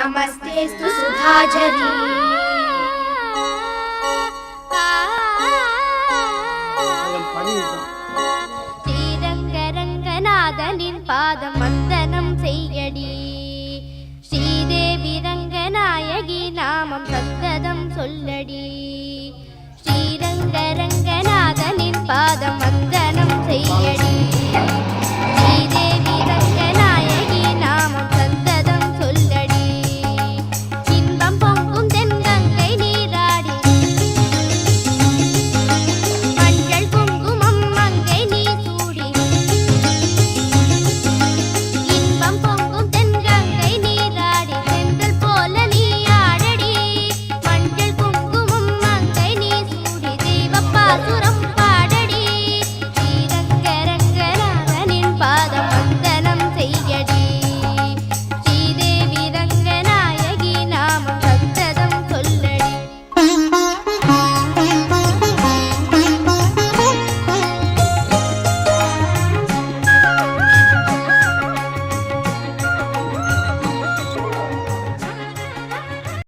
நமஸ்தேஸ்து சுதாஜரி. ஸ்ரீரங்கரங்கநாதனின் பாதம் வந்தனம் செய்யடி. ஸ்ரீதேவி ரங்கநாயகி நாமம் சந்ததம் சொல்லடி. ஸ்ரீரங்கரங்கநாதனின் பாதம் வந்த